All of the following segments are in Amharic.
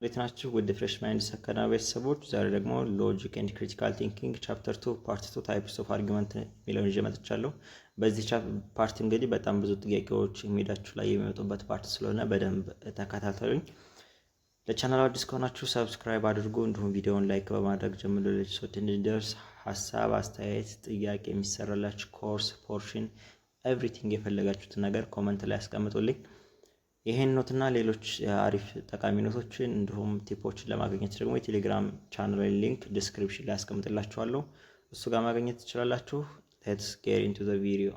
እንዴት ናችሁ? ውድ ፍሬሽ ማይንድስ አካዳሚ ቤተሰቦች፣ ዛሬ ደግሞ ሎጂክ ኤንድ ክሪቲካል ቲንኪንግ ቻፕተር 2 ፓርት 2 ታይፕስ ኦፍ አርጊመንት የሚለውን ይዤ መጥቻለሁ። በዚህ ፓርት እንግዲህ በጣም ብዙ ጥያቄዎች ሜዳችሁ ላይ የሚመጡበት ፓርት ስለሆነ በደንብ ተከታተሉኝ። ለቻናሉ አዲስ ከሆናችሁ ሰብስክራይብ አድርጉ፣ እንዲሁም ቪዲዮውን ላይክ በማድረግ ጀምሮ ለሰዎች እንዲደርስ ሀሳብ፣ አስተያየት፣ ጥያቄ የሚሰራላችሁ ኮርስ ፖርሽን ኤቭሪቲንግ የፈለጋችሁትን ነገር ኮመንት ላይ አስቀምጡልኝ። ይሄን ኖትና ሌሎች አሪፍ ጠቃሚ ኖቶችን እንዲሁም ቲፖችን ለማግኘት ደግሞ የቴሌግራም ቻናል ሊንክ ዲስክሪፕሽን ላይ አስቀምጥላችኋለሁ። እሱ ጋር ማግኘት ትችላላችሁ። ሌትስ ጌት ኢንቱ ዘ ቪዲዮ።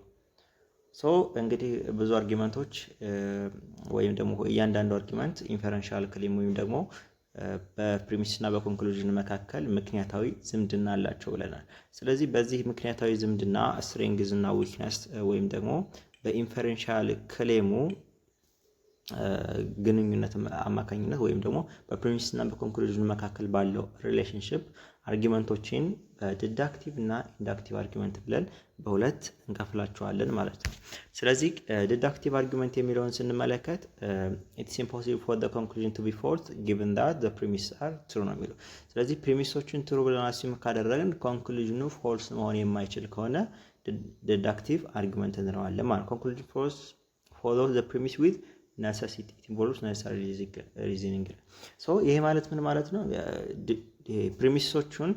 ሶ እንግዲህ ብዙ አርጊመንቶች ወይም ደግሞ እያንዳንዱ አርጊመንት ኢንፈረንሻል ክሌም ወይም ደግሞ በፕሪሚስ እና በኮንክሉዥን መካከል ምክንያታዊ ዝምድና አላቸው ብለናል። ስለዚህ በዚህ ምክንያታዊ ዝምድና ስትሬንግዝ እና ዊክነስ ወይም ደግሞ በኢንፈረንሻል ክሌሙ ግንኙነት አማካኝነት ወይም ደግሞ በፕሪሚስ እና በኮንክሉዥን መካከል ባለው ሪሌሽንሺፕ አርጊመንቶችን ዲዳክቲቭ እና ኢንዳክቲቭ አርጊመንት ብለን በሁለት እንከፍላቸዋለን ማለት ነው። ስለዚህ ዲዳክቲቭ አርጊመንት የሚለውን ስንመለከት ኢትስ ኢምፖሲብል ፎር ዘ ኮንክሉዥን ቱ ቢ ፎልስ ጊቨን ዛት ዘ ፕሪሚስ አር ትሩ ነው የሚለው። ስለዚህ ፕሪሚሶችን ትሩ ብለን አስዩም ካደረግን ኮንክሉዥኑ ፎልስ መሆን የማይችል ከሆነ ዲዳክቲቭ አርጊመንት እንለዋለን ማለት ነው። ኮንክሉዥን ፎልስ ፎሎው ዘ ፕሪሚስ ዊዝ necessity it involves necessary reasoning። ሶ ይሄ ማለት ምን ማለት ነው? ፕሪሚሶቹን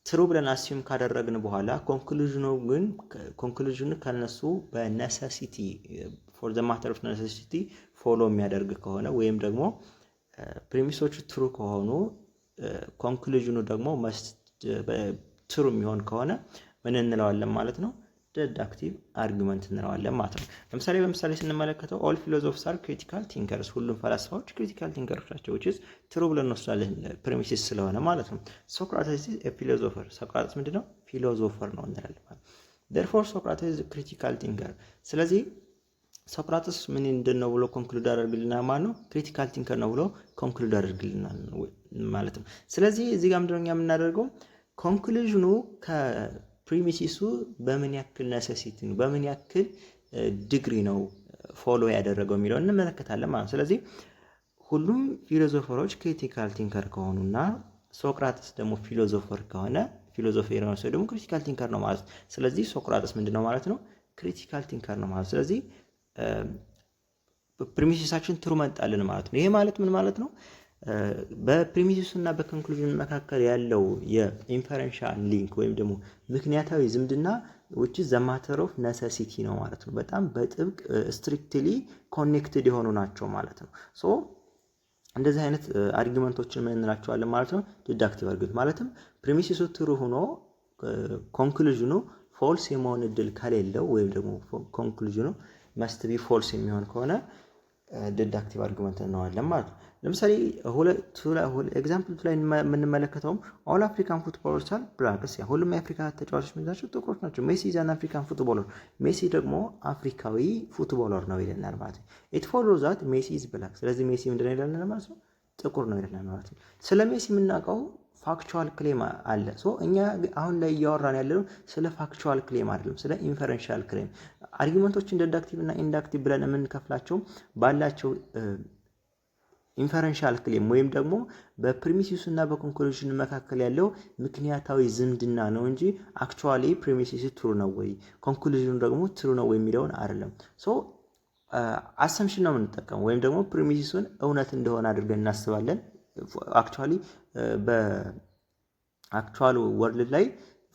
ትሩ ብለን አስዩም ካደረግን በኋላ ኮንክሉዥኑ ከነሱ በኔሴሲቲ for the matter of necessity ፎሎ የሚያደርግ ከሆነ ወይም ደግሞ ፕሪሚሶቹ ትሩ ከሆኑ ኮንክሉዥኑ ደግሞ ትሩ የሚሆን ከሆነ ምን እንለዋለን ማለት ነው? ዲዳክቲቭ አርጊመንት እንለዋለን ማለት ነው። ለምሳሌ ስንመለከተው ኦል ፊሎሶፈርስ አር ክሪቲካል ቲንከርስ፣ ሁሉም ፈላስፋዎች ክሪቲካል ቲንከሮች ናቸው። which is ትሩ ብለን እንወስዳለን ፕሪሚሲስ ስለሆነ ማለት ነው። ሶክራተስ ኢዝ ኤ ፊሎሶፈር፣ ሶክራተስ ምንድነው? ፊሎሶፈር ነው እንላለን ማለት ነው። therefore ሶክራተስ ኢዝ ክሪቲካል ቲንከር። ስለዚህ ሶክራተስ ምን እንደነው ብሎ ኮንክሉድ አደርግልናል ማለት ነው። ክሪቲካል ቲንከር ነው ብሎ ኮንክሉድ አደርግልናል ማለት ነው። ስለዚህ እዚህ ጋር ምንድነው የምናደርገው? ኮንክሉዥኑ ፕሪሚሲሱ በምን ያክል ነሰሲቲ ነው በምን ያክል ዲግሪ ነው ፎሎ ያደረገው የሚለውን እንመለከታለን ማለት ነው። ስለዚህ ሁሉም ፊሎሶፈሮች ክሪቲካል ቲንከር ከሆኑና ሶክራተስ ደግሞ ፊሎሶፈር ከሆነ ፊሎሶፈር ነው ደግሞ ክሪቲካል ቲንከር ነው ማለት ነው። ስለዚህ ሶክራተስ ምንድነው ማለት ነው? ክሪቲካል ቲንከር ነው ማለት። ስለዚህ ፕሪሚሲሳችን ትሩ መጣልን ማለት ነው። ይሄ ማለት ምን ማለት ነው? በፕሪሚሲስ እና በኮንክሉዥን መካከል ያለው የኢንፈረንሻል ሊንክ ወይም ደግሞ ምክንያታዊ ዝምድና which is the matter of necessity ነው ማለት ነው። በጣም በጥብቅ ስትሪክትሊ ኮኔክትድ የሆኑ ናቸው ማለት ነው። ሶ እንደዚህ አይነት አርጊመንቶችን ምን እንላቸዋለን ማለት ነው? ዲዳክቲቭ አርጊመንት። ማለትም ፕሪሚሲሱ ትሩ ሆኖ ኮንክሉዥኑ ፎልስ የመሆን እድል ከሌለው ወይም ደግሞ ኮንክሉዥኑ መስት ቢ ፎልስ የሚሆን ከሆነ ዲዳክቲቭ አርጊመንት እንለዋለን ማለት ነው። ለምሳሌ ኤግዛምፕል ላይ የምንመለከተውም ኦል አፍሪካን ፉትቦለርስ አር ብላክስ፣ ሁሉም የአፍሪካ ተጫዋቾች ምንድናቸው? ጥቁሮች ናቸው። ሜሲ ኢዝ አን አፍሪካን ፉትቦለር፣ ሜሲ ደግሞ አፍሪካዊ ፉትቦለር ነው ይለናል ማለት ነው። ኢት ፎሎውስ ዛት ሜሲ ኢዝ ብላክ፣ ስለዚህ ሜሲ ምንድነው ይለናል ማለት ነው? ጥቁር ነው ይለናል ማለት ነው። ስለ ሜሲ የምናውቀው ፋክቹዋል ክሌም አለ። ሶ እኛ አሁን ላይ እያወራን ያለነው ስለ ፋክቹዋል ክሌም አይደለም፣ ስለ ኢንፈረንሻል ክሌም። አርጊመንቶችን ዲዳክቲቭ እና ኢንዳክቲቭ ብለን የምንከፍላቸው ባላቸው ኢንፈረንሻል ክሌም ወይም ደግሞ በፕሪሚሲስ እና በኮንክሉዥን መካከል ያለው ምክንያታዊ ዝምድና ነው እንጂ አክቹዋሊ ፕሪሚሲስ ትሩ ነው ወይ ኮንክሉዥኑ ደግሞ ትሩ ነው ወይ የሚለውን አይደለም። ሶ አሰምሽን ነው የምንጠቀመው ወይም ደግሞ ፕሪሚሲሱን እውነት እንደሆነ አድርገን እናስባለን። አክቹዋሊ በአክቹዋል ወርልድ ላይ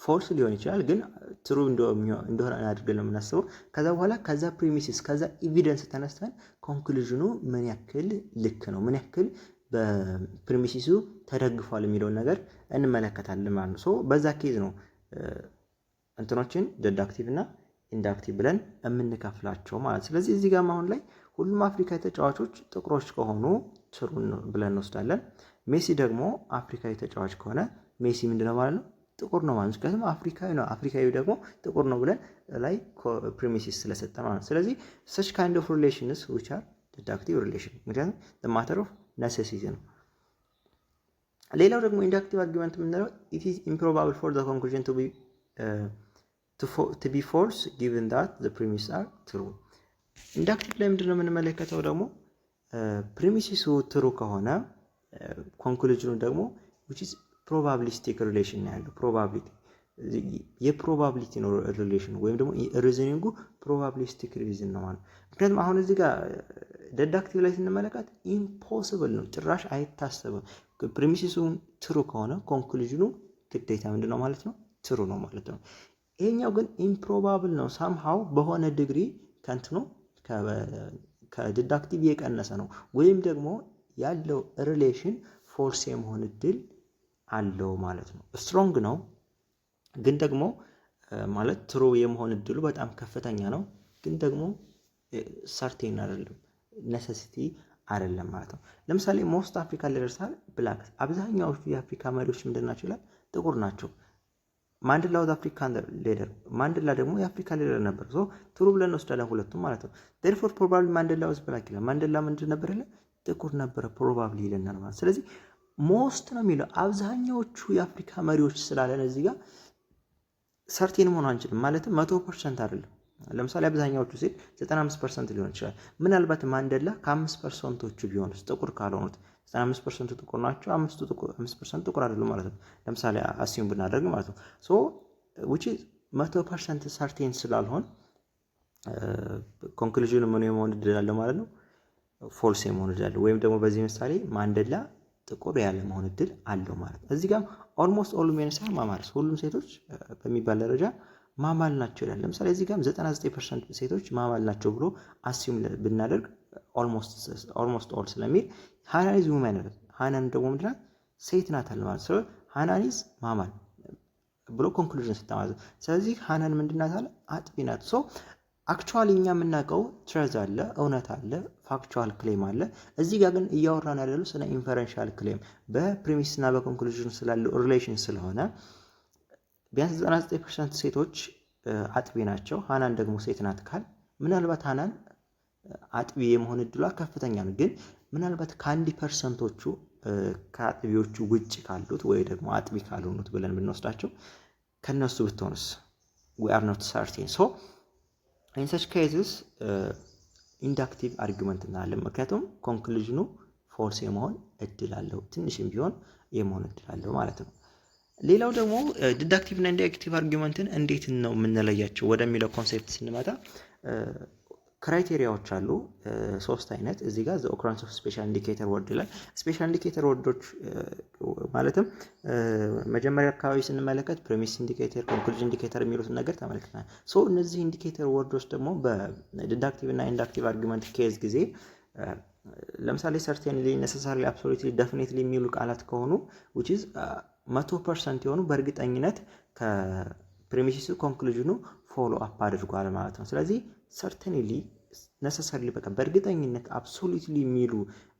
ፎልስ ሊሆን ይችላል፣ ግን ትሩ እንደሆነ አድርገን ነው የምናስበው። ከዛ በኋላ ከዛ ፕሪሚሲስ ከዛ ኤቪደንስ ተነስተን ኮንክሉዥኑ ምን ያክል ልክ ነው ምን ያክል በፕሪሚሲሱ ተደግፏል የሚለውን ነገር እንመለከታለን ማለት ነው። ሶ በዛ ኬዝ ነው እንትኖችን ዲዳክቲቭ እና ኢንዳክቲቭ ብለን የምንከፍላቸው ማለት። ስለዚህ እዚህ ጋር አሁን ላይ ሁሉም አፍሪካዊ ተጫዋቾች ጥቁሮች ከሆኑ ትሩ ብለን እንወስዳለን። ሜሲ ደግሞ አፍሪካዊ ተጫዋች ከሆነ ሜሲ ምንድነው ማለት ነው? ጥቁር ነው ማለት ነው። ምክንያቱም አፍሪካዊ ነው፣ አፍሪካዊ ደግሞ ጥቁር ነው ብለን ላይ ፕሪሚሲስ ስለሰጠ ማለት ነው። ስለዚህ such kind of relations which are deductive relation ምክንያቱም the matter of necessity ነው። ሌላው ደግሞ ኢንዳክቲቭ አርጊመንት የምንለው it is improbable for the conclusion to be false given that the premises are true። ኢንዳክቲቭ ላይ ምንድነው የምንመለከተው ደግሞ ፕሪሚሲሱ ትሩ ከሆነ ኮንክሉዥኑ ደግሞ which is probabilistic relation ነው ያለው። ፕሮባቢሊቲ የፕሮባቢሊቲ ነው ሪሌሽን ወይም ደግሞ ሪዝኒንጉ ፕሮባቢሊስቲክ ሪዝን ነው ማለት። ምክንያቱም አሁን እዚህ ጋር ዲዳክቲቭ ላይ ስንመለከት ኢምፖሲብል ነው፣ ጭራሽ አይታሰብም። ፕሪሚሲሱን ትሩ ከሆነ ኮንክሉዥኑ ግዴታ ምንድነው ማለት ነው? ትሩ ነው ማለት ነው። ይሄኛው ግን ኢምፕሮባብል ነው። ሳምሃው በሆነ ዲግሪ ከእንትኑ ከዲዳክቲቭ የቀነሰ ነው ወይም ደግሞ ያለው ሪሌሽን ፎልስ የመሆን እድል አለው ማለት ነው። ስትሮንግ ነው ግን ደግሞ ማለት ትሩ የመሆን እድሉ በጣም ከፍተኛ ነው፣ ግን ደግሞ ሰርቴን አይደለም፣ ኔሴሲቲ አይደለም ማለት ነው። ለምሳሌ ሞስት አፍሪካ ሊደርስ አለ ብላክ፣ አብዛኛዎቹ የአፍሪካ መሪዎች ምንድናቸው ይላል? ጥቁር ናቸው። ማንዴላ ወደ አፍሪካ ሊደር፣ ማንዴላ ደግሞ የአፍሪካ ሊደር ነበር። ሶ ትሩ ብለን እንወስዳለን ሁለቱም ማለት ነው። therefore probably ማንዴላ was black ይላል። ማንዴላ ምንድን ነበር ይላል? ጥቁር ነበረ probably ይለናል ማለት። ስለዚህ ሞስት ነው የሚለው አብዛኛዎቹ የአፍሪካ መሪዎች ስላለን እዚህ ጋር ሰርቴን መሆን አንችልም። ማለትም 100% አይደለም። ለምሳሌ አብዛኛዎቹ ሲል 95% ሊሆን ይችላል። ምናልባት ማንዴላ ከ5%ዎቹ ቢሆንስ ጥቁር ካልሆኑት 95% ጥቁር ናቸው፣ 5% ጥቁር አይደሉም ማለት ነው። ለምሳሌ አሲዩም ብናደርግ ማለት ነው። ሶ which is 100% ሰርቴን ስላልሆን ኮንክሉዥኑ ምን የመሆን እድል አለ ማለት ነው? ፎልስ የመሆን እድል አለ። ወይም ደግሞ በዚህ ምሳሌ ማንዴላ ጥቁር ያለ መሆን እድል አለው ማለት ነው። እዚህ ጋር ኦልሞስት ኦል ሜንስ ማማልስ፣ ሁሉም ሴቶች በሚባል ደረጃ ማማል ናቸው ይላል። ለምሳሌ እዚህ ጋር 99% ሴቶች ማማል ናቸው ብሎ አሲዩም ብናደርግ ኦልሞስት ኦል ስለሚል ሃናን ኢዝ ውመን፣ ሃናን ደግሞ ምንድን ናት? ሴት ናት አለ ማለት ነው። ሃናን ኢዝ ማማል ብሎ ኮንክሉዥን ስታማዝ፣ ስለዚህ ሃናን ምንድን ናት አለ? አጥቢ ናት። ሶ አክቹዋሊ እኛ የምናውቀው ትረዝ አለ፣ እውነት አለ፣ ፋክቹዋል ክሌም አለ። እዚህ ጋር ግን እያወራን ያለው ስለ ኢንፈረንሻል ክሌም በፕሪሚስ እና በኮንክሉዥን ስላለው ሪሌሽን ስለሆነ ቢያንስ 99% ሴቶች አጥቢ ናቸው፣ ሃናን ደግሞ ሴት ናት ካል ምናልባት ሃናን አጥቢ የመሆን እድሏ ከፍተኛ ነው። ግን ምናልባት ከ1%ዎቹ ከአጥቢዎቹ ውጭ ካሉት ወይ ደግሞ አጥቢ ካልሆኑት ብለን ብንወስዳቸው ከነሱ ብትሆንስ? we are not certain. so in such cases ኢንዳክቲቭ አርጊመንት እናያለን። ምክንያቱም ኮንክሉዥኑ ፎልስ የመሆን እድል አለው፣ ትንሽም ቢሆን የመሆን እድል አለው ማለት ነው። ሌላው ደግሞ ዲዳክቲቭ እና ኢንዳክቲቭ አርጊመንትን እንዴት ነው የምንለያቸው ወደሚለው ኮንሴፕት ስንመጣ ክራይቴሪያዎች አሉ፣ 3 አይነት። እዚህ ጋር the occurrence of special indicator word ላይ ስፔሻል ኢንዲኬተር ወርዶች ማለትም መጀመሪያ አካባቢ ስንመለከት ፕሪሚስ ኢንዲኬተር፣ ኮንክሉዥን ኢንዲኬተር የሚሉትን ነገር ተመልክተናል። ሶ እነዚህ ኢንዲኬተር ወርዶች ደግሞ በዲዳክቲቭ እና ኢንዳክቲቭ አርጊመንት ኬዝ ጊዜ ለምሳሌ ሰርቴንሊ፣ ኔሰሳሪ፣ አብሶሉትሊ፣ ዴፊኒትሊ የሚሉ ቃላት ከሆኑ which is 100% የሆኑ በእርግጠኝነት ከፕሪሚሲሱ ኮንክሉዥኑ ፎሎ አፕ አድርጓል ማለት ነው። ስለዚህ ሰርቴንሊ፣ ነሰሰርሊ በቃ በእርግጠኝነት አብሶሉትሊ የሚሉ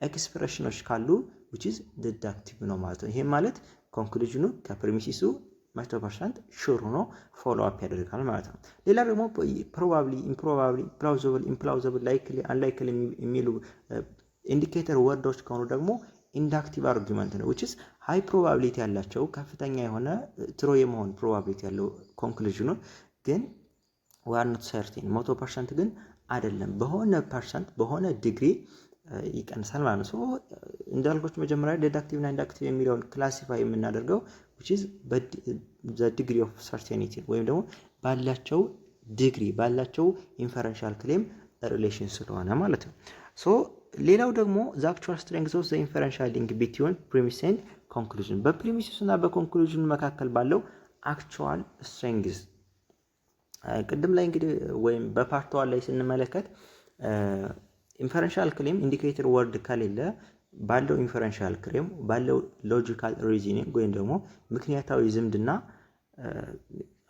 ኤክስፕሬሽኖች ካሉ which is ዲዳክቲቭ ነው ማለት ነው። ይሄም ማለት ኮንክሉዥኑ ከፕሪሚሲሱ 100% ሹር ሆኖ ፎሎ አፕ ያደርጋል ማለት ነው። ሌላ ደግሞ ፕሮባብሊ፣ ኢምፕሮባብሊ፣ ፕላውዚብል፣ ኢምፕላውዚብል፣ ላይክሊ፣ አንላይክሊ የሚሉ ኢንዲኬተር ወርዶች ከሆኑ ደግሞ ኢንዳክቲቭ አርጊመንት ነው which is ሃይ ፕሮባቢሊቲ ያላቸው ከፍተኛ የሆነ ትሮ የመሆን ፕሮባቢሊቲ ያለው ኮንክሉዥኑ ግን we are not certain 100% ግን አይደለም፣ በሆነ ፐርሰንት በሆነ ዲግሪ ይቀንሳል ማለት ነው። ሶ እንዳልኳችሁ መጀመሪያ ዲዳክቲቭ እና ኢንዳክቲቭ የሚለውን ክላሲፋይ የምናደርገው which is the degree of certainty ወይም ደግሞ ባላቸው ዲግሪ ባላቸው ኢንፈረንሻል ክሌም ሪሌሽን ስለሆነ ማለት ነው። ሶ ሌላው ደግሞ the actual strength of the inferential link between premise and conclusion በፕሪሚሲስ እና በኮንክሉዥን መካከል ባለው actual strength ቅድም ላይ እንግዲህ ወይም በፓርት 1 ላይ ስንመለከት ኢንፈረንሻል ክሌም ኢንዲኬተር ወርድ ከሌለ ባለው ኢንፈረንሻል ክሌም ባለው ሎጂካል ሪዝኒንግ ወይም ደግሞ ምክንያታዊ ዝምድና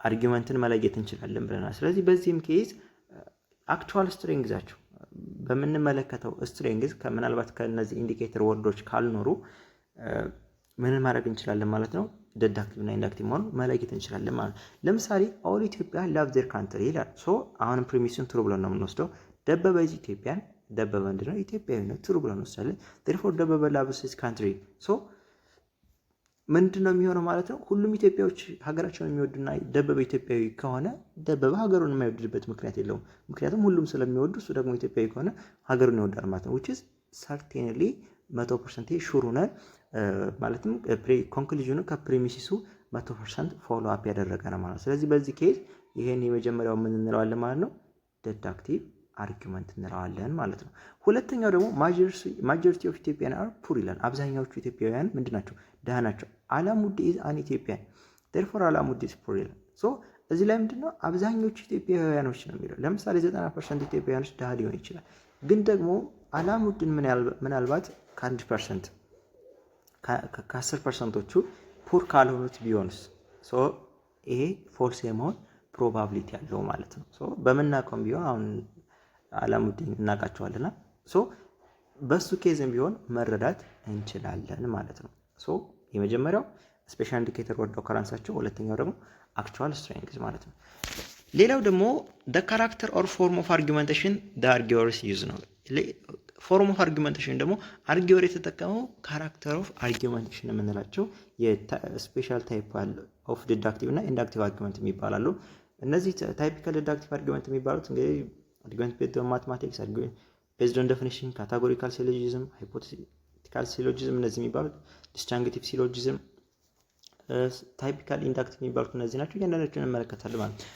አርጊመንትን መለየት እንችላለን ብለናል። ስለዚህ በዚህም ኬዝ አክቹዋል ስትሬንግዛቸው በምንመለከተው ስትሬንግዝ ከምናልባት ከነዚህ ኢንዲኬተር ወርዶች ካልኖሩ ምን ማድረግ እንችላለን ማለት ነው? ዲዳክቲቭ እና ኢንዳክቲቭ መሆኑን መለየት እንችላለን ማለት ነው። ለምሳሌ ኦል ኢትዮጵያ ላቭ ዜር ካንትሪ ይላል። ሶ አሁንም ፕሪሚሱን ትሩ ብለን ነው የምንወስደው። ደበበ ኢትዮጵያን፣ ደበበ ምንድነው? ኢትዮጵያዊ ነው፣ ትሩ ብለን እንወስዳለን። therefore ደበበ ላቭስ ሂዝ ካንትሪ። ሶ ምንድነው የሚሆነው ማለት ነው? ሁሉም ኢትዮጵያዎች ሀገራቸውን የሚወዱና ደበበ ኢትዮጵያዊ ከሆነ ደበበ ሀገሩን የማይወድበት ምክንያት የለውም። ምክንያቱም ሁሉም ስለሚወዱ እሱ ደግሞ ኢትዮጵያዊ ከሆነ ሀገሩን ይወዳል ማለት ነው። which is certainly 100% ሹር ሆነን ማለትም ኮንክሉዥኑ ከፕሪሚሲሱ 100% ፎሎ አፕ ያደረገ ነው ማለት ነው። ስለዚህ በዚህ ኬዝ ይሄን የመጀመሪያው ምን እንለዋለን ማለት ነው? ዴዳክቲቭ አርጊመንት እንለዋለን ማለት ነው። ሁለተኛው ደግሞ ማጆሪቲ ኦፍ ኢትዮጵያን አር ፑር ይላል። አብዛኛዎቹ ኢትዮጵያውያን ምንድን ናቸው? ድሃ ናቸው። አላሙዲ ኢዝ አን ኢትዮጵያን ዴርፎር አላሙዲ ኢዝ ፑር ይላል። ሶ እዚህ ላይ ምንድነው አብዛኞቹ ኢትዮጵያውያኖች ነው የሚለው። ለምሳሌ 90% ኢትዮጵያውያኖች ድሃ ሊሆን ይችላል። ግን ደግሞ አላሙዲን ምናልባት ከ1% ከ10%ዎቹ ፑር ካልሆኑት ቢሆንስ? ሶ ይሄ ፎልስ የመሆን ፕሮባቢሊቲ ያለው ማለት ነው። ሶ በምናውቀውም ቢሆን አሁን አላሙዲን እናውቃቸዋልና ሶ በሱ ኬዝም ቢሆን መረዳት እንችላለን ማለት ነው። ሶ የመጀመሪያው ስፔሻል ኢንዲኬተር ወርድ ኦከራንሳቸው፣ ሁለተኛው ደግሞ አክቹዋል ስትሬንግዝ ማለት ነው። ሌላው ደግሞ the character or form of argumentation the arguers use ነው። ፎርም ኦፍ አርጊመንቴሽን ደግሞ አርጊወር የተጠቀመው ካራክተር ኦፍ አርጊመንቴሽን የምንላቸው የስፔሻል ታይፕ ኦፍ ዲዳክቲቭ እና ኢንዳክቲቭ አርጊመንት የሚባላሉ። እነዚህ ታይፒካል ዲዳክቲቭ አርጊመንት የሚባሉት እንግዲህ አርጊመንት ቤዝድ ኦን ማትማቲክስ፣ አርጊመንት ቤዝድ ኦን ዴፊኒሽን፣ ካታጎሪካል ሲሎጂዝም፣ ሃይፖቴቲካል ሲሎጂዝም እነዚህ የሚባሉት፣ ዲስጃንክቲቭ ሲሎጂዝም፣ ታይፒካል ኢንዳክቲቭ የሚባሉት እነዚህ ናቸው። እያንዳንዳቸውን እንመለከታለን ማለት ነው።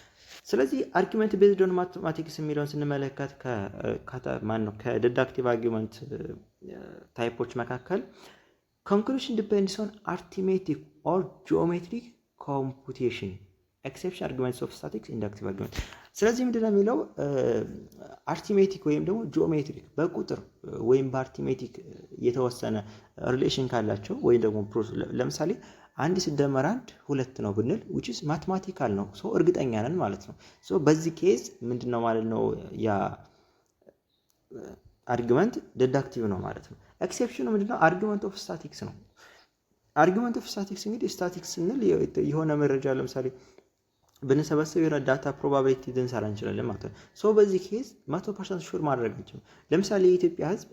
ስለዚህ አርጊመንት ቤዝድ ኦን ማትማቲክስ የሚለውን ስንመለከት ከዲዳክቲቭ አርጊመንት ታይፖች መካከል ኮንክሉዥን ዲፔንድስ ኦን አርቲሜቲክ ኦር ጂኦሜትሪክ ኮምፑቴሽን ኤክሴፕሽን አርጊመንትስ ኦፍ ስታቲክስ ኢንዳክቲቭ አርጊመንት። ስለዚህ ምንድነው የሚለው አርቲሜቲክ ወይም ደግሞ ጂኦሜትሪክ በቁጥር ወይም በአርቲሜቲክ የተወሰነ ሪሌሽን ካላቸው ወይም ደግሞ ለምሳሌ 1 ሲደመር 1 2 ነው ብንል which is mathematical ነው። ሶ እርግጠኛ ነን ማለት ነው። ሶ በዚህ ኬዝ ምንድነው ማለት ነው ያ አርጊመንት ዲዳክቲቭ ነው ማለት ነው። ኤክሴፕሽኑ ምንድነው? አርጊመንት ኦፍ ስታቲክስ ነው። አርጊመንት ኦፍ ስታቲክስ እንግዲህ ስታቲክስ ስንል የሆነ መረጃ ለምሳሌ ብንሰበስብ የሆነ ዳታ ፕሮባቢሊቲ ልንሰራ እንችላለን ማለት ነው። ሶ በዚህ ኬዝ 100% ሹር ማድረግ አንችልም። ለምሳሌ የኢትዮጵያ ህዝብ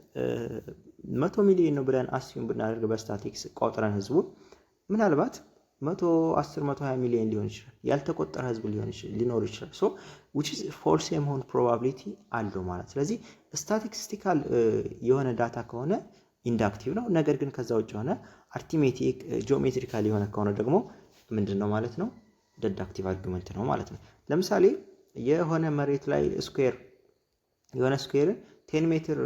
100 ሚሊዮን ነው ብለን አስዩም ብናደርግ በስታቲክስ ቆጥረን ህዝቡ ምናልባት 110 120 ሚሊዮን ሊሆን ይችላል። ያልተቆጠረ ህዝብ ሊኖር ይችላል። ሶ which is false የመሆን ፕሮባቢሊቲ አለው ማለት። ስለዚህ ስታቲስቲካል የሆነ ዳታ ከሆነ ኢንዳክቲቭ ነው። ነገር ግን ከዛ ውጭ የሆነ አርቲሜቲክ ጂኦሜትሪካል የሆነ ከሆነ ደግሞ ምንድነው ማለት ነው? ዲዳክቲቭ አርጊመንት ነው ማለት ነው። ለምሳሌ የሆነ መሬት ላይ ስኩዌር የሆነ ስኩዌር 10 ሜትር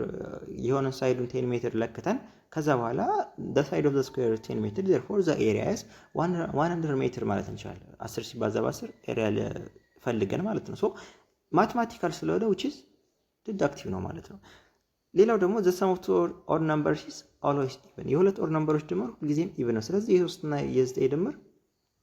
የሆነ ሳይዱን 10 ሜትር ለክተን ከዛ በኋላ the side of the square 10 ሜትር therefore the area is 100 ሜትር ማለት እንችላለን። 10 ሲባዛ በ10 ኤሪያ ፈልገን ማለት ነው። ሶ ማትማቲካል ስለሆነ which is ዲዳክቲቭ ነው ማለት ነው። ሌላው ደግሞ the sum of two odd numbers is always even የሁለት ኦድ ነምበሮች ድምር ሁልጊዜም ኢቭን ነው። ስለዚህ የ3 እና የ9 ድምር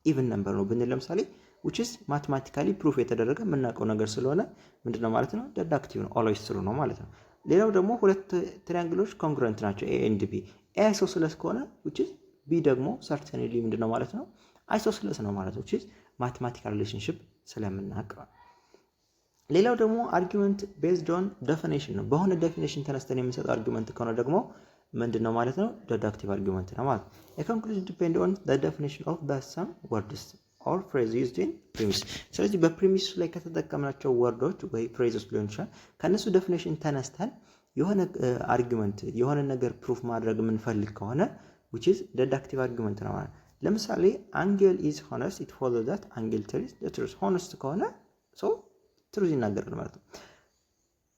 ኢቭን ነምበር ነው ብንል ለምሳሌ which is mathematically proof የተደረገ የምናውቀው ነገር ስለሆነ ምንድነው ማለት ነው? ዲዳክቲቭ ነው። always true ነው ማለት ነው። ሌላው ደግሞ ሁለት ትሪያንግሎች ኮንግሩንት ናቸው ኤ ኤንድ ቢ። ኤ አይሶስለስ ከሆነ which is ቢ ደግሞ ሰርተንሊ ምንድነው ማለት ነው? አይሶስለስ ነው ማለት ነው። which is mathematical relationship ስለምናውቅ። ሌላው ደግሞ አርጊመንት ቤዝድ ኦን ዴፊኒሽን ነው። በሆነ ዴፊኒሽን ተነስተን የምንሰጠው አርጊመንት ከሆነ ደግሞ ምንድነው ማለት ነው? ዲዳክቲቭ አርጊመንት ነው ማለት ነው። a conclusion depend on the definition of the some words or phrase used in premise። ስለዚህ በፕሪሚስ ላይ ከተጠቀምናቸው ወርዶች ወይ ፍሬዞች ሊሆን ይችላል ከነሱ ዴፊኒሽን ተነስተን የሆነ አርጊመንት የሆነ ነገር ፕሩፍ ማድረግ የምንፈልግ ከሆነ which is ዲዳክቲቭ አርጊመንት ነው ማለት። ለምሳሌ አንግል is honest it follows that angle tells the truth። honest ከሆነ so truth ይናገራል ማለት ነው።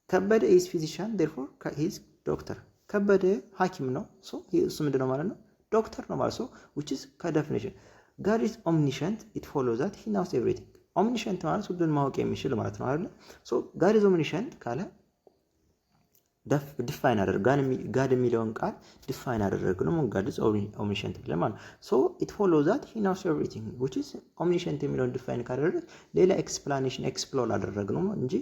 ከበደ is physician therefore he is doctor። ከበደ ሐኪም ነው so እሱ ምንድነው ማለት ነው? ዶክተር ነው ማለት so which is ከዴፊኒሽን God is omniscient it follows that he knows everything። omniscient ማለት ሁሉን ማወቅ የሚችል ማለት ነው አይደል? so God is omniscient ካለ ዲፋይን አደረገን God የሚለውን ቃል ዲፋይን አደረግነው God is omniscient ብለን ማለት so it follows that he knows everything which is omniscient የሚለውን ዲፋይን ካደረገ ሌላ ኤክስፕላኔሽን ኤክስፕሎር አደረግነው እንጂ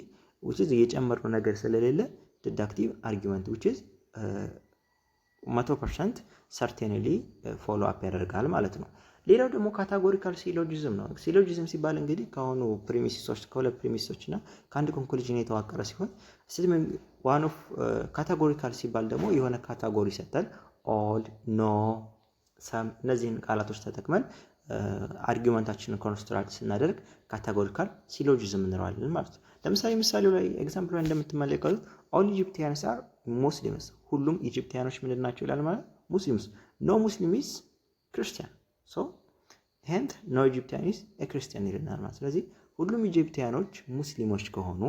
which is የጨመርነው ነገር ስለሌለ ዲዳክቲቭ አርጊመንት which is 100% certainly ፎሎ አፕ ያደርጋል ማለት ነው። ሌላው ደግሞ ካታጎሪካል ሲሎጂዝም ነው። ሲሎጂዝም ሲባል እንግዲህ ከሆኑ ፕሪሚሲሶች ከሁለት ፕሪሚሶች እና ከአንድ ኮንክሉዥን የተዋቀረ ሲሆን ዋን ኦፍ ካታጎሪካል ሲባል ደግሞ የሆነ ካታጎሪ ሰጠን ኦል ኖ ሰም እነዚህን ቃላቶች ተጠቅመን አርጊመንታችንን ኮንስትራክት ስናደርግ ካታጎሪካል ሲሎጂዝም እንለዋለን ማለት ነው። ለምሳሌ ምሳሌው ላይ ኤግዛምፕል ላይ እንደምትመለከቱት ኦል ኢጂፕቲያንስ አር ሙስሊምስ ሁሉም ኢጂፕቲያኖች ምንድን ናቸው ይላል ማለት ሙስሊምስ ኖ ሙስሊም ኢዝ ክርስቲያን ሶ ሄንት ኖ ኢጂፕቲያን ኢዝ ክርስቲያን ይልናል ማለት ስለዚህ ሁሉም ኢጂፕቲያኖች ሙስሊሞች ከሆኑ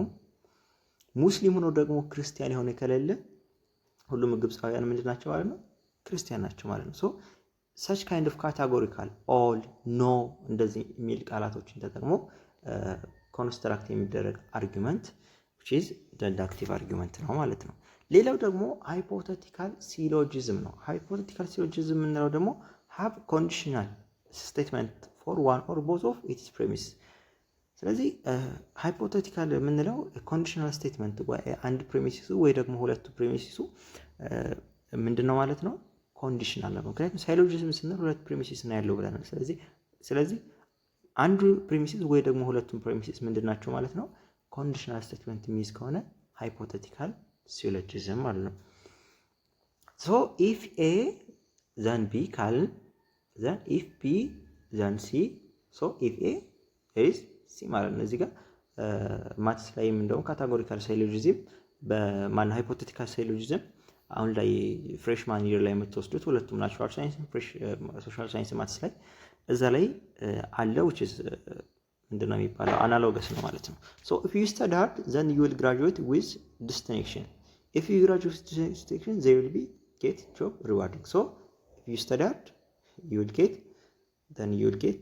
ሙስሊም ሆኖ ደግሞ ክርስቲያን የሆነ ከሌለ ሁሉም ግብፃውያን ምንድን ናቸው ማለት ነው ክርስቲያን ናቸው ማለት ነው ሶ such kind of categorical all no እንደዚህ የሚል ቃላቶችን ተጠቅሞ ኮንስትራክት የሚደረግ አርጊመንት which is deductive argument ነው ማለት ነው ሌላው ደግሞ hypothetical syllogism ነው hypothetical syllogism የምንለው ደግሞ have conditional statement for one or both of its premise ስለዚህ ሃይፖቴቲካል የምንለው ኮንዲሽናል ስቴትመንት ወይ አንድ ፕሪሚሲሱ ወይ ደግሞ ሁለቱ ፕሪሚሲሱ ምንድነው ማለት ነው ኮንዲሽናል ነው ምክንያቱም ሳይሎጂዝም ስንል ሁለት ፕሪሚሲስ ነው ያለው ብለናል ስለዚህ አንዱ ፕሪሚሲስ ወይ ደግሞ ሁለቱም ፕሪሚሲስ ምንድናቸው ማለት ነው ኮንዲሽናል ስቴትመንት የሚይዝ ከሆነ ሃይፖቴቲካል ሲሎጂዝም ማለት ነው so if a then b ካልን then if b then c so if a there is c ማለት ነው እዚህ ጋር ማትስ ላይ እንደውም ካታጎሪካል ሳይሎጂዝም በማን ሃይፖቴቲካል ሳይሎጂዝም አሁን ላይ ፍሬሽማን ይር ላይ የምትወስዱት ሁለቱም ናቹራል ሳይንስ ሶሻል ሳይንስ ማትስ ላይ እዛ ላይ አለ which is ምንድነው የሚባለው አናሎገስ ነው ማለት ነው so if you study hard then you will graduate with distinction if you graduate with distinction they will be get job rewarding so if you study hard you will get then you will get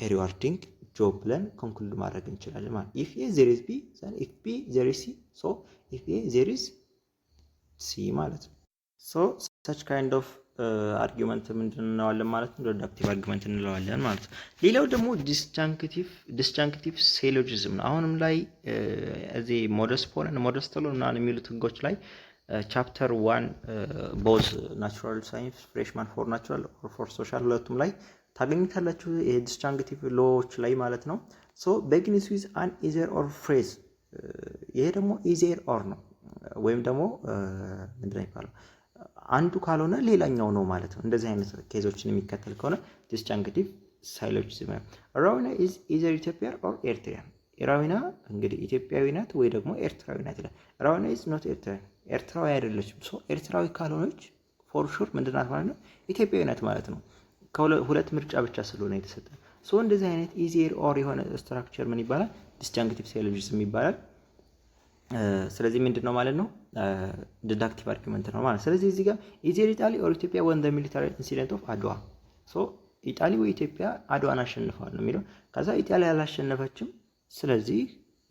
a rewarding job ብለን ኮንክሉድ ማድረግ እንችላለን ማለት if a there is b then if b there is c so if a there is c ማለት ነው so such kind of argument ምንድነው ማለት ነው deductive argument እንለዋለን ማለት ነው ሌላው ደግሞ disjunctive syllogism ነው አሁንም ላይ እዚህ ሞደስ ፖል እና ሞደስ ቶሎ እና የሚሉት ህጎች ላይ ቻፕተር 1 both natural science freshman for natural or for social ሁለቱም ላይ ታገኙታላችሁ የዲስጃንክቲቭ ሎዎች ላይ ማለት ነው so begins with an either or phrase ይሄ ደግሞ either or ነው ወይም ደግሞ ምንድነው ይባላል አንዱ ካልሆነ ሌላኛው ነው ማለት ነው እንደዚህ አይነት ኬዞችን የሚከተል ከሆነ disjunctive syllogism ራዊና is either Ethiopian or Eritrean ራዊና እንግዲህ ኢትዮጵያዊ ናት ወይ ደግሞ ኤርትራዊ ናት ይላል ራዊና is not Eritrean ኤርትራዊ አይደለችም so ኤርትራዊ ካልሆነች for sure ምንድናት ማለት ነው ኢትዮጵያዊ ናት ማለት ነው ከሁለት ምርጫ ብቻ ስለሆነ የተሰጠ so እንደዚህ አይነት either or የሆነ ስትራክቸር ምን ይባላል disjunctive syllogism ይባላል ስለዚህ ምንድነው ማለት ነው deductive argument ነው ማለት ስለዚህ እዚህ ጋር either Italy or Ethiopia won the military incident of Adwa so ኢጣሊ ወይ ኢትዮጵያ አድዋን አሸንፈዋል ነው የሚለው ከዛ ኢጣሊያ አላሸነፈችም ስለዚህ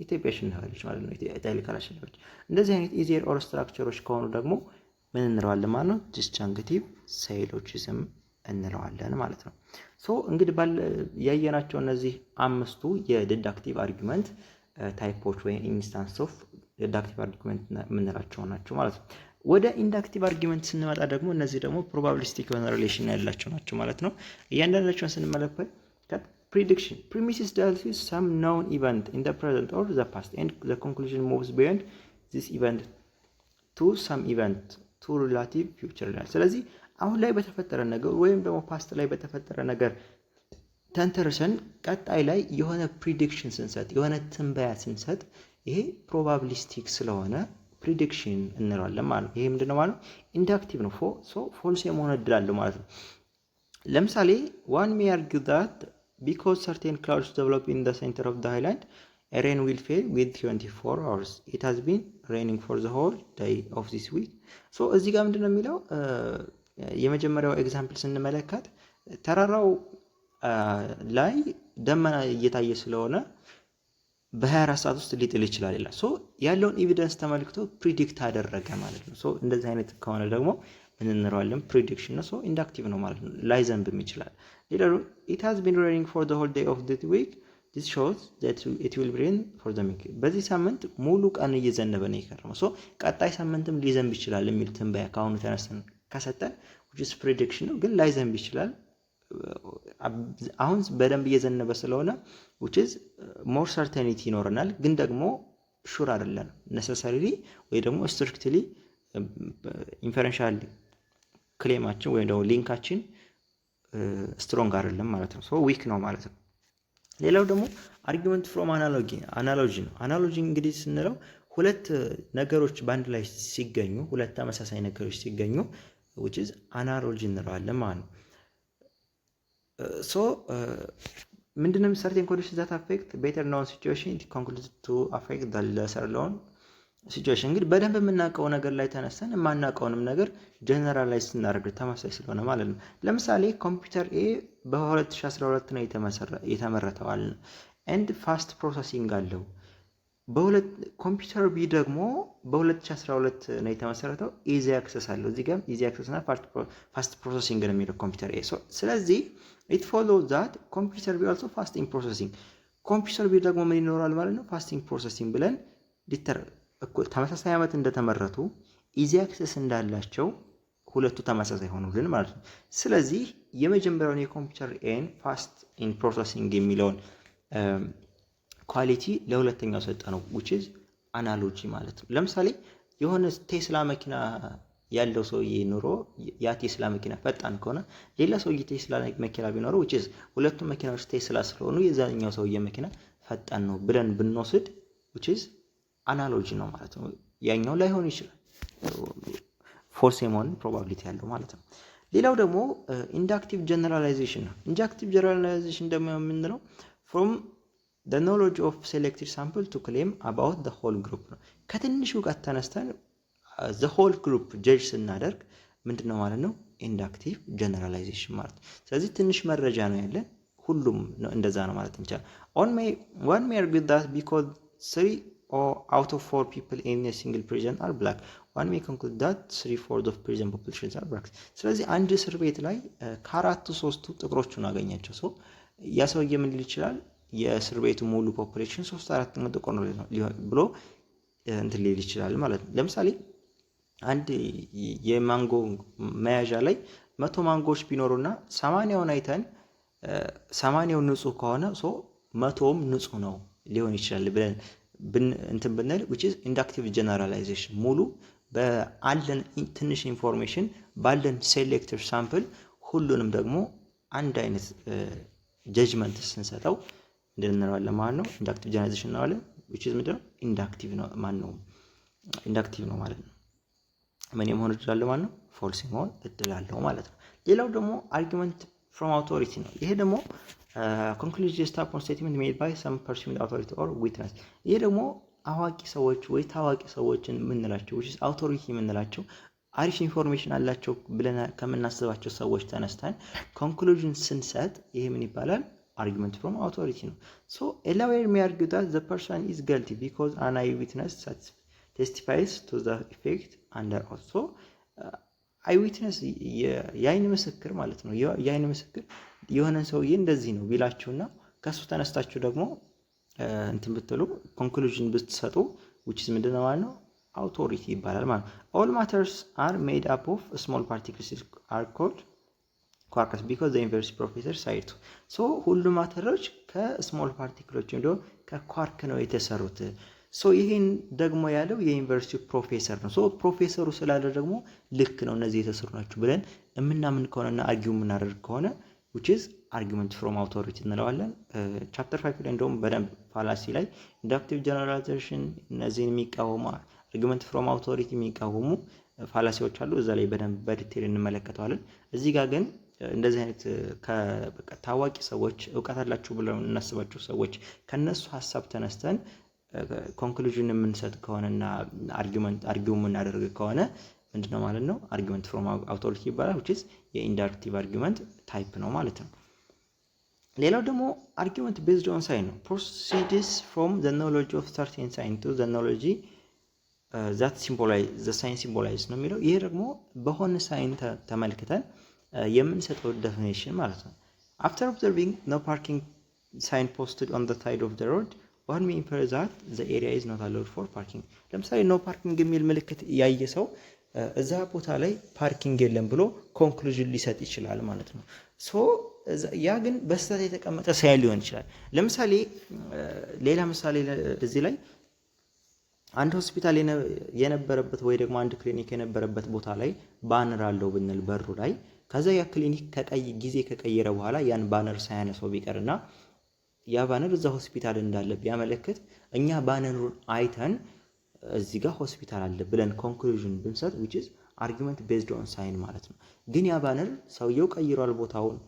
ኢትዮጵያ አሸንፋለች ማለት ነው ኢጣሊ ካላሸነፈች እንደዚህ አይነት either or ስትራክቸሮች ከሆኑ ደግሞ ምን እንለዋለን ማለት ነው disjunctive syllogism እንለዋለን ማለት ነው ሶ እንግዲህ ያየናቸው እነዚህ አምስቱ የዲዳክቲቭ አርጊመንት ታይፖች ወይ ኢንስታንስ ኦፍ ዲዳክቲቭ አርጊመንት ምንላቸው ናቸው ማለት ነው ወደ ኢንዳክቲቭ አርጊመንት ስንመጣ ደግሞ እነዚህ ደግሞ ፕሮባቢሊስቲክ የሆነ ሪሌሽን ያላቸው ናቸው ማለት ነው እያንዳንዳቸውን ስንመለከት prediction premises deals with some known event in the present or the past and the conclusion moves beyond this event to some event to relative future ስለዚህ አሁን ላይ በተፈጠረ ነገር ወይም ደግሞ ፓስት ላይ በተፈጠረ ነገር ተንተርሰን ቀጣይ ላይ የሆነ ፕሪዲክሽን ስንሰጥ የሆነ ትንበያ ስንሰጥ ይሄ ፕሮባቢሊስቲክ ስለሆነ ፕሪዲክሽን እንለዋለን ማለት ነው ይሄ ምንድነው ማለት ኢንዳክቲቭ ነው ሶ ፎልስ የመሆን እድል አለው ማለት ነው ለምሳሌ one may argue that because certain clouds develop in the center of the highland a rain will fall with 24 hours it has been raining for the whole day of this week so እዚህ ጋር ምንድነው የሚለው የመጀመሪያው ኤግዛምፕል ስንመለከት ተራራው ላይ ደመና እየታየ ስለሆነ በ24 ሰዓት ውስጥ ሊጥል ይችላል ይላል ሶ ያለውን ኤቪደንስ ተመልክቶ ፕሪዲክት አደረገ ማለት ነው ሶ እንደዚህ አይነት ከሆነ ደግሞ ምን እንለዋለን ፕሪዲክሽን ነው ሶ ኢንዳክቲቭ ነው ማለት ነው ላይዘንብም ይችላል ሌላው it has been raining for the whole day of that week this shows that it will rain for the week በዚህ ሳምንት ሙሉ ቀን እየዘነበ ነው የከረመው ሶ ቀጣይ ሳምንትም ሊዘንብ ይችላል የሚል ትንበያ ካሁኑ ተነስተን ከሰጠን which is prediction ነው ግን ላይዘንብ ይችላል አሁን በደንብ እየዘነበ ስለሆነ which is more certainty ይኖርናል ግን ደግሞ ሹር አይደለም necessarily ወይ ደግሞ strictly inferential ክሌማችን ወይ ደግሞ ሊንካችን ስትሮንግ አይደለም ማለት ነው ሶ ዊክ ነው ማለት ነው ሌላው ደግሞ argument from analogy ነው analogy እንግዲህ ስንለው ሁለት ነገሮች በአንድ ላይ ሲገኙ ሁለት ተመሳሳይ ነገሮች ሲገኙ which is analogy እንለዋለን ማለት ነው። ሶ ምንድነው certain conditions that affect better known situation it concludes to affect the lesser known situation እንግዲህ በደንብ የምናውቀው ነገር ላይ ተነስተን የማናውቀውንም ነገር ጀነራላይዝ ስናደርግ ተመሳሳይ ስለሆነ ማለት ነው። ለምሳሌ ኮምፒውተር ኤ በ2012 ነው የተመረተው አለ and fast processing አለው። ኮምፒውተር ቢ ደግሞ በ2012 ነው የተመሰረተው ኢዚ አክሰስ አለው። እዚህ ጋር ኢዚ አክሰስ እና ፋስት ፕሮሰሲንግ ነው የሚለው ኮምፒውተር ኤ። ስለዚህ ኢት ፎሎውስ ዛት ኮምፒውተር ቢ አልሶ ፋስት ኢን ፕሮሰሲንግ ኮምፒውተር ቢ ደግሞ ምን ይኖራል ማለት ነው ፋስት ኢን ፕሮሰሲንግ ብለን ተመሳሳይ ዓመት እንደተመረቱ ኢዚ አክሰስ እንዳላቸው ሁለቱ ተመሳሳይ ሆኑልን ማለት ነው። ስለዚህ የመጀመሪያውን የኮምፒውተር ኤን ፋስት ኢን ፕሮሰሲንግ የሚለውን ኳሊቲ ለሁለተኛው ሰጠ ነው which is analogy ማለት ነው። ለምሳሌ የሆነ ቴስላ መኪና ያለው ሰውዬ ኑሮ ያ ቴስላ መኪና ፈጣን ከሆነ ሌላ ሰውዬ ቴስላ መኪና ቢኖረው which is ሁለቱም መኪናዎች ቴስላ ስለሆኑ የዛኛው ሰውዬ መኪና ፈጣን ነው ብለን ብንወስድ which is analogy ነው ማለት ነው። ያኛው ላይሆን ይችላል ፎልስ የመሆን ፕሮባቢሊቲ ያለው ማለት ነው። ሌላው ደግሞ ኢንዳክቲቭ ጀነራላይዜሽን ነው። ኢንዳክቲቭ ጀነራላይዜሽን ደግሞ የምንለው from the knowledge of selected sample to claim about the whole group ነው። ከትንሽ እውቀት ተነስተን the whole group judge ስናደርግ ምንድነው ማለት ነው ኢንዳክቲቭ ጀነራላይዜሽን ማለት። ስለዚህ ትንሽ መረጃ ነው ያለን ሁሉም እንደዛ ነው ማለት እንችላለን። one may argue that because 3 out of 4 people in a single prison are black one may conclude that 3/4 of prison populations are black። ስለዚህ አንድ እስር ቤት ላይ ከአራቱ ሶስቱ ጥቁሮቹን አገኛቸው ሰው ያ ሰውዬ ምን ሊል ይችላል የእስር ቤቱ ሙሉ ፖፑሌሽን 3/4 ጥቁር ነው ብሎ እንትን ሊል ይችላል ማለት ነው። ለምሳሌ አንድ የማንጎ መያዣ ላይ 100 ማንጎዎች ቢኖሩና 80ውን አይተን 80ው ንጹህ ከሆነ 100ም ንጹህ ነው ሊሆን ይችላል ብለን እንትን ብንል which is inductive generalization ሙሉ በአለን ትንሽ ኢንፎርሜሽን ባለን ሴሌክተር ሳምፕል ሁሉንም ደግሞ አንድ አይነት ጀጅመንት ስንሰጠው እንደነራለን ማለት ነው ኢንዳክቲቭ ጀነራላይዜሽን ነው አለ which is ምንድነው ኢንዳክቲቭ ነው ማለት ነው ኢንዳክቲቭ ነው ማለት ነው ምን የመሆን እድል አለው ማለት ነው ፎልስ የመሆን እድል አለው ማለት ነው። ሌላው ደግሞ አርጊመንት ፍሮም አውቶሪቲ ነው። ይሄ ደግሞ conclusion upon statement made by some person with authority or witness ይሄ ደግሞ አዋቂ ሰዎች ወይ ታዋቂ ሰዎችን የምንላቸው which is authority የምንላቸው አሪፍ ኢንፎርሜሽን አላቸው ብለን ከምናስባቸው ሰዎች ተነስተን ኮንክሉዥን ስንሰጥ ይሄ ምን ይባላል argument from authority ነው። so a lawyer may argue that the person is guilty because an eyewitness testifies to the effect under oath so eyewitness የአይን ምስክር ማለት ነው። የአይን ምስክር የሆነ ሰውዬ እንደዚህ ነው ቢላችሁና ከሱ ተነስታችሁ ደግሞ እንትን ብትሉ ኮንክሉዥን ብትሰጡ which is ምንድነው ማለት ነው authority ይባላል ማለት ነው። all matters are made up of small particles are called quarks because the university professor said so ሁሉ ማተሮች ከስሞል ፓርቲክሎች እንደው ከኳርክ ነው የተሰሩት። ሶ ይሄን ደግሞ ያለው የዩኒቨርሲቲ ፕሮፌሰር ነው። ሶ ፕሮፌሰሩ ስላለ ደግሞ ልክ ነው እነዚህ የተሰሩ ናቸው ብለን የምናምን ከሆነና አርጊው የምናደርግ ከሆነ which is argument from authority እንለዋለን። ቻፕተር 5 ላይ እንደውም በደንብ ፋላሲ ላይ ኢንዳክቲቭ ጀነራላይዜሽን እነዚህን የሚቃወሙ argument from authority የሚቃወሙ ፋላሲዎች አሉ። እዛ ላይ በደንብ በዲቴል እንመለከተዋለን። እዚህ ጋር ግን እንደዚህ አይነት ታዋቂ ሰዎች ዕውቀት አላችሁ ብለው እናስባቸው ሰዎች ከነሱ ሐሳብ ተነስተን ኮንክሉዥን የምንሰጥ ከሆነና አርጊው የምናደርግ ከሆነ ምንድነው ማለት ነው አርጊመንት ፍሮም አውቶሪቲ ይባላል which is የኢንዳክቲቭ አርጊመንት ታይፕ ነው ማለት ነው። ሌላው ደግሞ አርጊመንት ቤዝድ ኦን ሳይንስ ነው proceeds from the knowledge of certain science to the knowledge that symbolize the science symbolize ነው የሚለው ይሄ ደግሞ በሆነ ሳይንስ ተመልክተን የምንሰጠው ዴፊኒሽን ማለት ነው። after observing no parking sign posted on the side of the road one may infer that the area is not allowed for parking ለምሳሌ no parking የሚል ምልክት ያየ ሰው እዛ ቦታ ላይ ፓርኪንግ የለም ብሎ ኮንክሉዥን ሊሰጥ ይችላል ማለት ነው። ሶ ያ ግን በስተት የተቀመጠ ሳይል ሊሆን ይችላል። ለምሳሌ ሌላ ምሳሌ እዚህ ላይ አንድ ሆስፒታል የነበረበት ወይ ደግሞ አንድ ክሊኒክ የነበረበት ቦታ ላይ ባነር አለው ብንል በሩ ላይ ከዛ ያ ክሊኒክ ጊዜ ከቀየረ በኋላ ያን ባነር ሳያነሳው ቢቀርና ያ ባነር እዛ ሆስፒታል እንዳለ ቢያመለክት እኛ ባነሩን አይተን እዚህ ጋር ሆስፒታል አለ ብለን ኮንክሉዥን ብንሰጥ which is argument based on sign ማለት ነው። ግን ያ ባነር ሰውየው ቀይሯል ቦታውን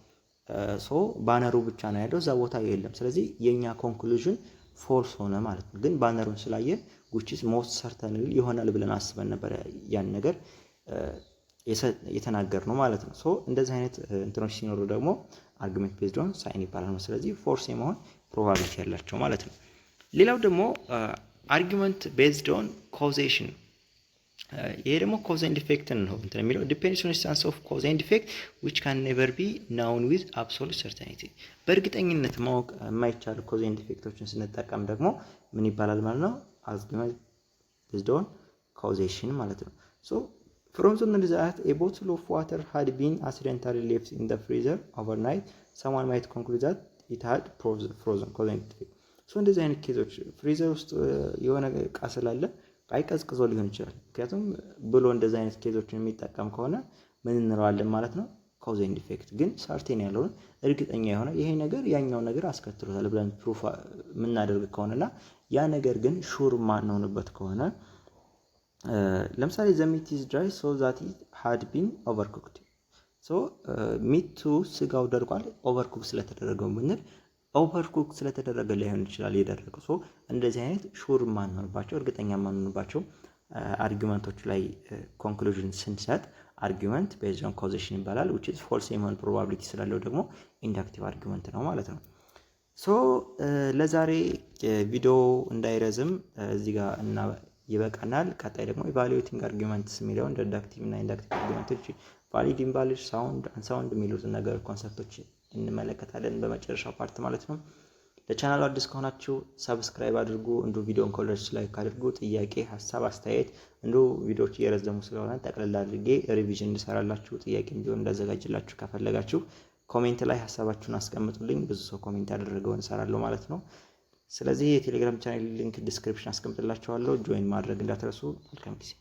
ሶ ባነሩ ብቻ ነው ያለው እዛ ቦታ የለም። ስለዚህ የኛ ኮንክሉዥን ፎልስ ሆነ ማለት ነው። ግን ባነሩን ስላየን which is most certainly ይሆናል ብለን አስበን ነበር ያን ነገር የተናገርነው ማለት ነው። ሶ እንደዚህ አይነት እንትኖች ሲኖሩ ደግሞ argument based on sign ይባላል። ስለዚህ ፎልስ የመሆን ፕሮባቢሊቲ ያላቸው ማለት ነው። ሌላው ደግሞ argument based on causation ይሄ ደግሞ cause and effect ነው እንትን የሚለው depends on instance of cause and effect which can never be known with absolute certainty በእርግጠኝነት ማወቅ የማይቻል cause and effecቶችን ስንጠቀም ደግሞ ምን ይባላል ማለት ነው argument based on causation ማለት ነው። so from the knowledge that a bottle of water had been accidentally left in the freezer overnight someone might conclude that it had frozen cause and effect so እንደዚህ አይነት ኬዞች ፍሪዘር ውስጥ የሆነ ዕቃ ስላለ አይቀዝቅዞ ሊሆን ይችላል። ምክንያቱም ብሎ እንደዚህ አይነት ኬዞችን የሚጠቀም ከሆነ ምን እንለዋለን ማለት ነው cause and effect ግን ሰርቴን ያለውን እርግጠኛ የሆነ ይሄ ነገር ያኛው ነገር አስከትሎታል ብለን ፕሩፍ የምናደርግ ከሆነና ያ ነገር ግን ሹር ማንሆንበት ከሆነ ለምሳሌ the meat is dry so that it had been overcooked so ሚቱ ስጋው ደርቋል ኦቨርኩክ ስለተደረገው ብንል ኦቨርኩክ ስለተደረገ ሊሆን ይችላል የደረቀው ሶ እንደዚህ አይነት ሹር ማንሆንባቸው እርግጠኛ ማንሆንባቸው አርጊመንቶች ላይ ኮንክሉዥን ስንሰጥ አርጊመንት ቤዝድ ኦን ኮዜሽን ይባላል which is false የመሆን ፕሮባቢሊቲ ስላለው ደግሞ ኢንዳክቲቭ አርጊመንት ነው ማለት ነው። ሶ ለዛሬ ቪዲዮ እንዳይረዝም እዚህ ጋር እና ይበቃናል። ቀጣይ ደግሞ ኢቫሉዌቲንግ አርጊመንትስ የሚለው ዲዳክቲቭ እና ኢንዳክቲቭ አርጊመንቶች ቫሊድ ኢንቫሊድ ሳውንድ አንሳውንድ የሚሉትን ነገር ኮንሰፕቶች እንመለከታለን በመጨረሻው ፓርት ማለት ነው። ለቻናሉ አዲስ ከሆናችሁ ሰብስክራይብ አድርጉ፣ እንዱ ቪዲዮን ኮለርስ ላይክ አድርጉ። ጥያቄ፣ ሐሳብ፣ አስተያየት እንዱ ቪዲዮዎች እየረዘሙ ስለሆነ ጠቅለል አድርጌ ሪቪዥን እንድሰራላችሁ ጥያቄም ቢሆን እንዳዘጋጅላችሁ ከፈለጋችሁ ኮሜንት ላይ ሐሳባችሁን አስቀምጡልኝ። ብዙ ሰው ኮሜንት ያደረገውን እሰራለሁ ማለት ነው። ስለዚህ የቴሌግራም ቻናል ሊንክ ዲስክሪፕሽን አስቀምጥላችኋለሁ። ጆይን ማድረግ እንዳትረሱ። መልካም ጊዜ